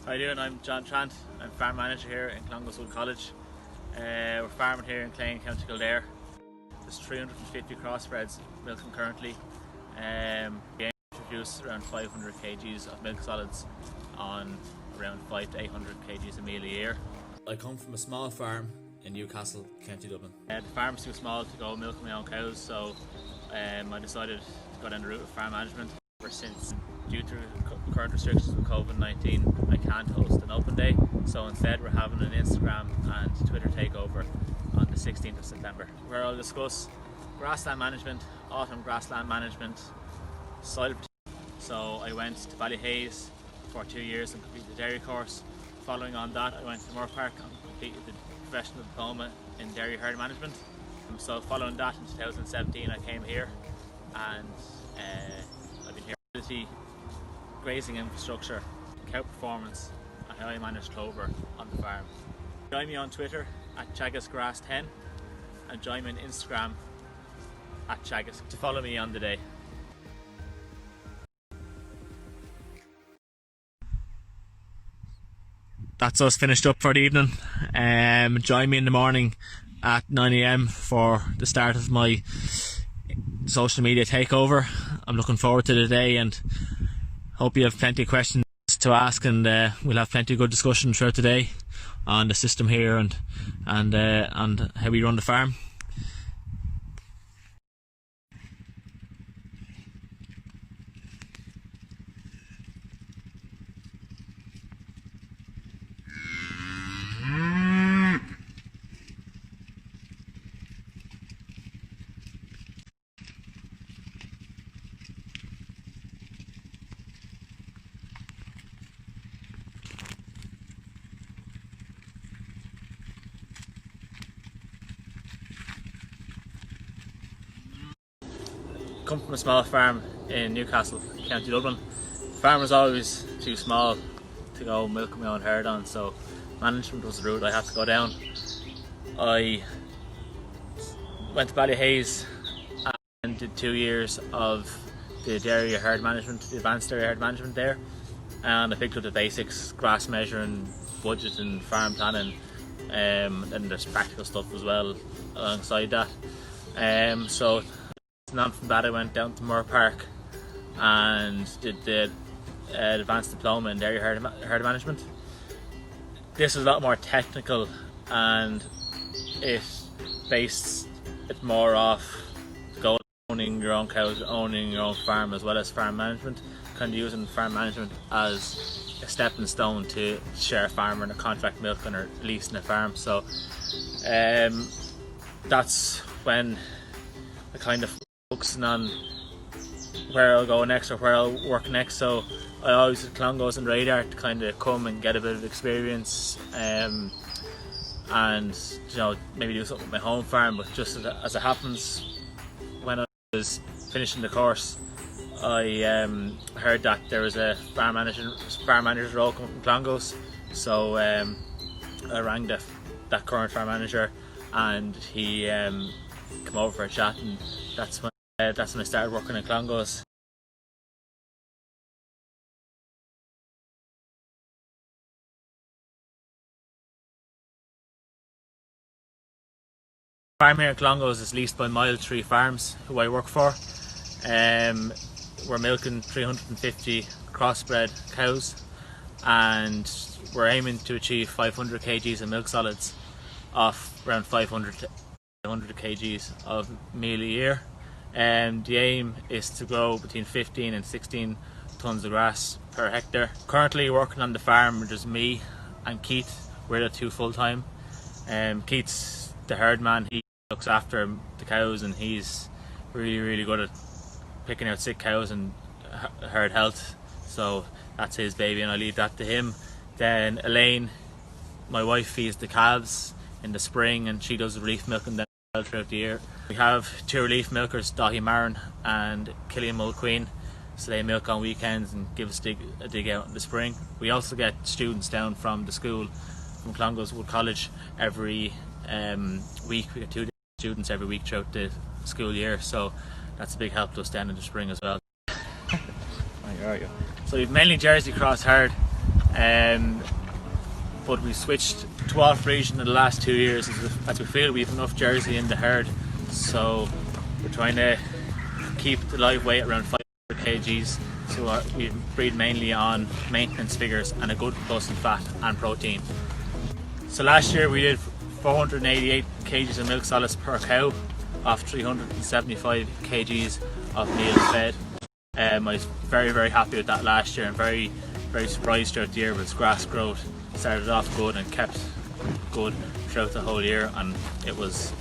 How you doing? I'm Trant. I'm farm manager here in Clongo's College. We're farming here in Clane, County Kildare. There's 350 crossbreds milking currently. We aim to produce around 500 kgs of milk solids on around 500 to 800 kgs a meal a year. I come from a small farm in Newcastle, County Dublin. The farm's too small to go milk my own cows, so I decided to go down the route of farm management. Ever since, due to current restrictions with COVID-19, I can't host an open day, so instead we're having an Instagram and Twitter takeover on the 16th of September, where I'll discuss grassland management, autumn grassland management, soil protection. So I went to Ballyhaise for 2 years and completed the dairy course. Following on that, I went to Moore Park and completed the professional diploma in dairy herd management. So following that, in 2017 I came here and I've been here. Grazing infrastructure, cow performance, and how I manage clover on the farm. Join me on Twitter at Teagasc and join me on Instagram at Teagasc to follow me on the day. That's us finished up for the evening. Join me in the morning at 9 AM for the start of my social media takeover. I'm looking forward to the day and hope you have plenty of questions to ask, and we'll have plenty of good discussion throughout the day on the system here and how we run the farm. Come from a small farm in Newcastle, County Dublin. The farm was always too small to go milk my own herd on, so management was the route I had to go down. I went to Ballyhaise and did 2 years of the dairy herd management, the advanced dairy herd management there, and I picked up the basics: grass measuring, budgeting, farm planning, and there's practical stuff as well alongside that. And on from that I went down to Moore Park and did the advanced diploma in dairy herd management. This was a lot more technical and it based it more off owning your own cows, owning your own farm, as well as farm management, kind of using farm management as a stepping stone to share a farmer and a contract milking or leasing a farm. So that's when I kind of focusing on where I'll go next or where I'll work next. So I always had Clongowes and radar to kind of come and get a bit of experience and maybe do something with my home farm. But just as it happens, when I was finishing the course, I heard that there was a farm manager's role coming from Clongowes. So I rang that current farm manager and he came over for a chat, and that's when I started working in Clongowes. The farm here in Clongowes is leased by Mile 3 Farms, who I work for. We're milking 350 crossbred cows and we're aiming to achieve 500 kgs of milk solids off around 500 to 100 kgs of meal a year. The aim is to grow between 15 and 16 tonnes of grass per hectare. Currently working on the farm, there's me and Keith. We're the two full-time. Keith's the herd man. He looks after the cows and he's really good at picking out sick cows and herd health. So that's his baby and I leave that to him. Then Elaine, my wife, feeds the calves in the spring and she does the relief milking then throughout the year. We have 2 relief milkers, Dahi Marin and Killian Mulqueen, so they milk on weekends and give us a dig out in the spring. We also get students down from the school, from Clongo's College, every week. We get 2 students every week throughout the school year, so that's a big help to us down in the spring as well. So we've mainly Jersey cross herd But we switched to off breeding in the last 2 years as we feel we have enough Jersey in the herd, so we're trying to keep the live weight around 500 kgs. So we breed mainly on maintenance figures and a good plus in fat and protein. So last year we did 488 kgs of milk solids per cow off 375 kgs of meal fed. I was very happy with that last year, and very surprised throughout the year with its grass growth. Started off good and kept good throughout the whole year, and it was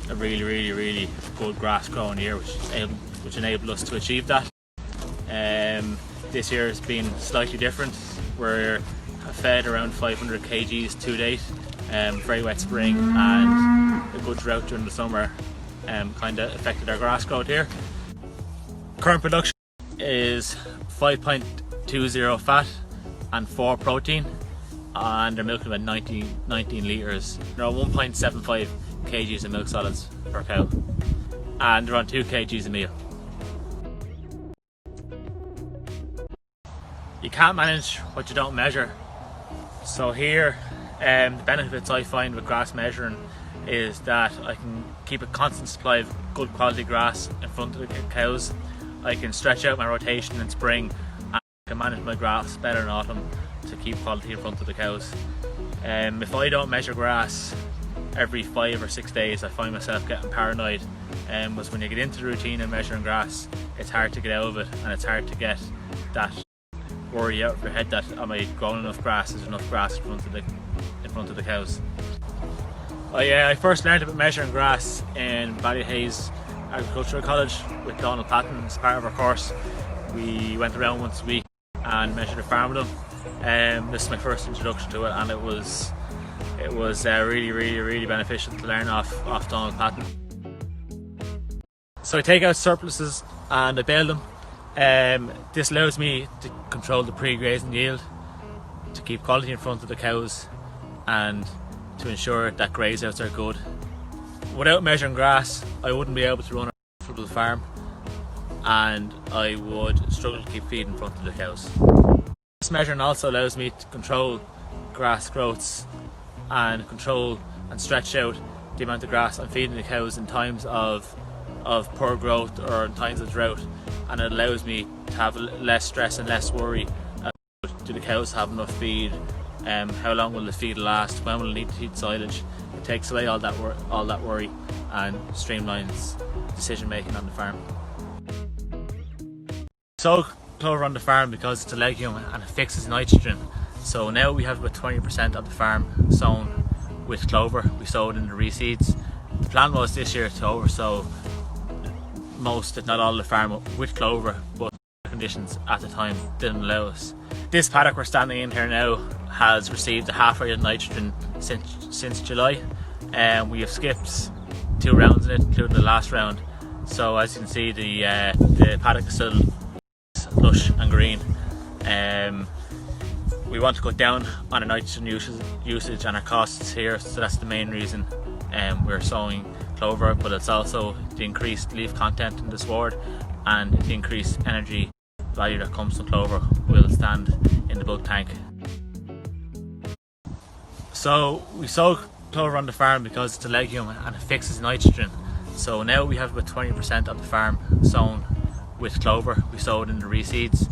a really good grass growing year which enabled us to achieve that. This year has been slightly different. We're fed around 500 kgs to date. Very wet spring and a good drought during the summer kind of affected our grass growth here. Current production is 5.20 fat and 4 protein, and they're milking about 19 litres. They're on 1.75 kgs of milk solids per cow, and they're on 2 kgs of meal. You can't manage what you don't measure. So here, the benefits I find with grass measuring is that I can keep a constant supply of good quality grass in front of the cows. I can stretch out my rotation in spring, and I can manage my grass better in autumn to keep quality in front of the cows. If I don't measure grass every 5 or 6 days, I find myself getting paranoid. Because when you get into the routine of measuring grass, it's hard to get out of it, and it's hard to get that worry out of your head that am I growing enough grass, is there enough grass in front of the cows. I first learned about measuring grass in Ballyhaise Agricultural College with Donald Patton as part of our course. We went around once a week and measured a farm with him. This is my first introduction to it, and it was really beneficial to learn off Donald Patton. So I take out surpluses and I bale them. This allows me to control the pre-grazing yield, to keep quality in front of the cows, and to ensure that graze outs are good. Without measuring grass, I wouldn't be able to run a profitable farm, and I would struggle to keep feed in front of the cows. This measuring also allows me to control grass growths and control and stretch out the amount of grass I'm feeding the cows in times of poor growth or in times of drought, and it allows me to have less stress and less worry about do the cows have enough feed, how long will the feed last, when will it need to feed silage. It takes away all that worry and streamlines decision making on the farm. So clover on the farm because it's a legume and it fixes nitrogen. So now we have about 20% of the farm sown with clover. We sowed in the reseeds. The plan was this year to oversow most, if not all, of the farm with clover, but conditions at the time didn't allow us. This paddock we're standing in here now has received a half rate of nitrogen since July, and we have skipped 2 rounds in it, including the last round. So as you can see, the paddock is still lush and green. We want to cut down on our nitrogen usage and our costs here, so that's the main reason we're sowing clover, but it's also the increased leaf content in the sward and the increased energy value that comes from clover will stand in the bulk tank. So we sow clover on the farm because it's a legume and it fixes nitrogen. So now we have about 20% of the farm sown with clover. We sowed in the reseeds.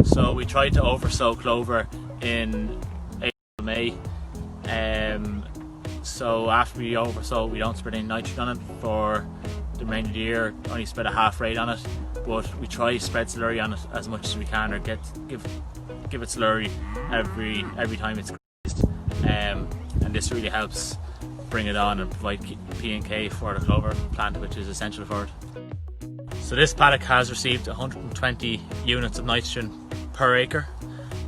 So we tried to oversow clover in April, May. So after we oversow, we don't spread any nitrogen on it for the remainder of the year, only spread a half rate on it, but we try to spread slurry on it as much as we can, or give it slurry every time it's grazed, and this really helps bring it on and provide P and K for the clover plant, which is essential for it. So this paddock has received 120 units of nitrogen per acre,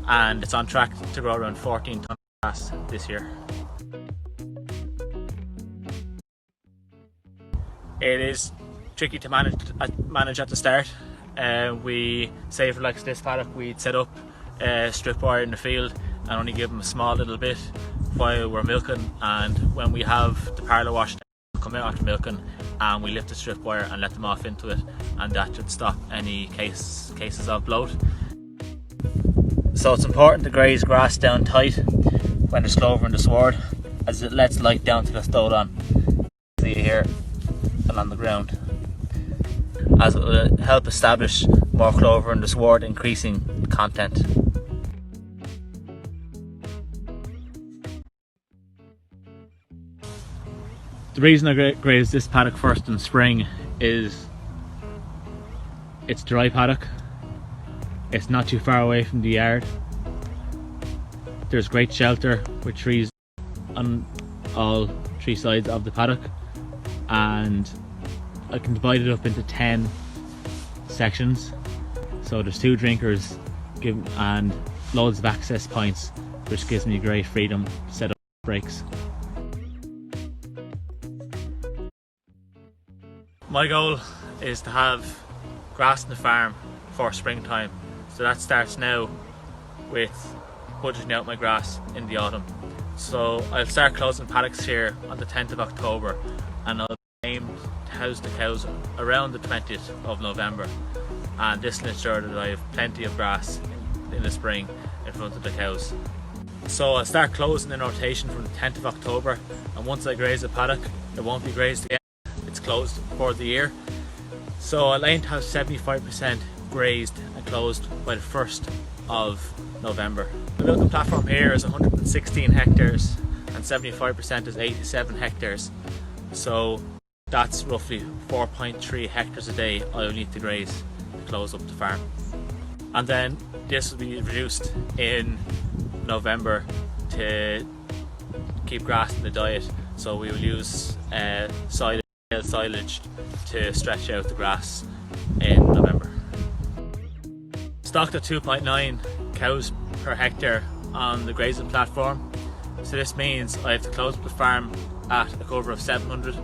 and it's on track to grow around 14 tonnes of grass this year. It is tricky to manage at the start. We say for like this paddock, we'd set up strip wire in the field and only give them a small little bit while we're milking, and when we have the parlour wash, we'll come out after milking and we lift the strip wire and let them off into it, and that should stop any cases of bloat. So it's important to graze grass down tight when there's clover in the sward, as it lets light down to the stolon. See here and on the ground, as it will help establish more clover in the sward, increasing content. The reason I graze this paddock first in spring is it's dry paddock, it's not too far away from the yard, there's great shelter with trees on all three sides of the paddock, and I can divide it up into 10 sections, so there's 2 drinkers and loads of access points, which gives me great freedom to set up breaks. My goal is to have grass on the farm for springtime, so that starts now with budgeting out my grass in the autumn. So I'll start closing paddocks here on the 10th of October, and I'll aim to house the cows around the 20th of November, and this will ensure that I have plenty of grass in the spring in front of the cows. So I'll start closing in rotation from the 10th of October, and once I graze a paddock it won't be grazed again, it's closed for the year. So I'll aim to have 75% grazed and closed by the 1st of November. The milking platform here is 116 hectares and 75% is 87 hectares. So that's roughly 4.3 hectares a day I'll need to graze to close up the farm. And then this will be reduced in November to keep grass in the diet. So we will use silage to stretch out the grass in November. Stocked at 2.9 cows per hectare on the grazing platform. So this means I have to close up the farm at a cover of 700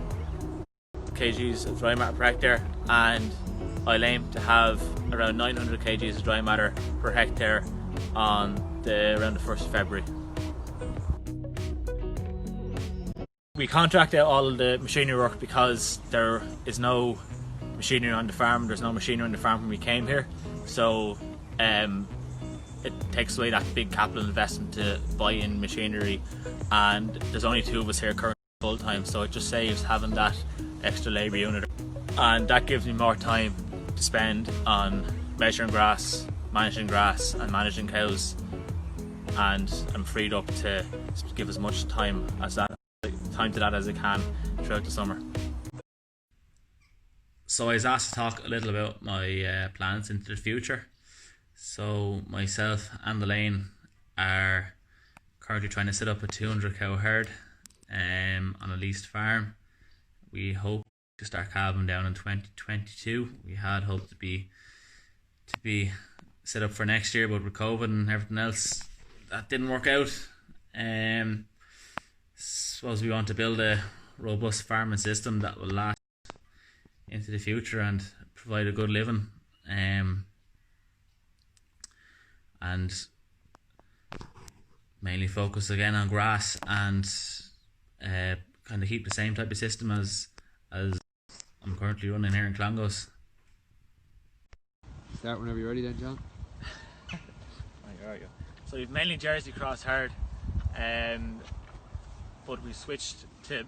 kgs of dry matter per hectare, and I'll aim to have around 900 kgs of dry matter per hectare on around the 1st of February. We contract out all of the machinery work because there is no machinery on the farm. There's no machinery on the farm when we came here, so it takes away that big capital investment to buy in machinery, and there's only 2 of us here currently full time, so it just saves having that extra labour unit, and that gives me more time to spend on measuring grass, managing grass and managing cows, and I'm freed up to give as much time to that as I can throughout the summer. So I was asked to talk a little about my plans into the future. So myself and Elaine are currently trying to set up a 200 cow herd on a leased farm. We hope to start calving down in 2022. We had hoped to be set up for next year, but with COVID and everything else, that didn't work out. Suppose we want to build a robust farming system that will last into the future and provide a good living, and mainly focus again on grass and kind of keep the same type of system as I'm currently running here in Clongowes. Start whenever you're ready then, John. There you go. So we've mainly Jersey cross herd, but we switched to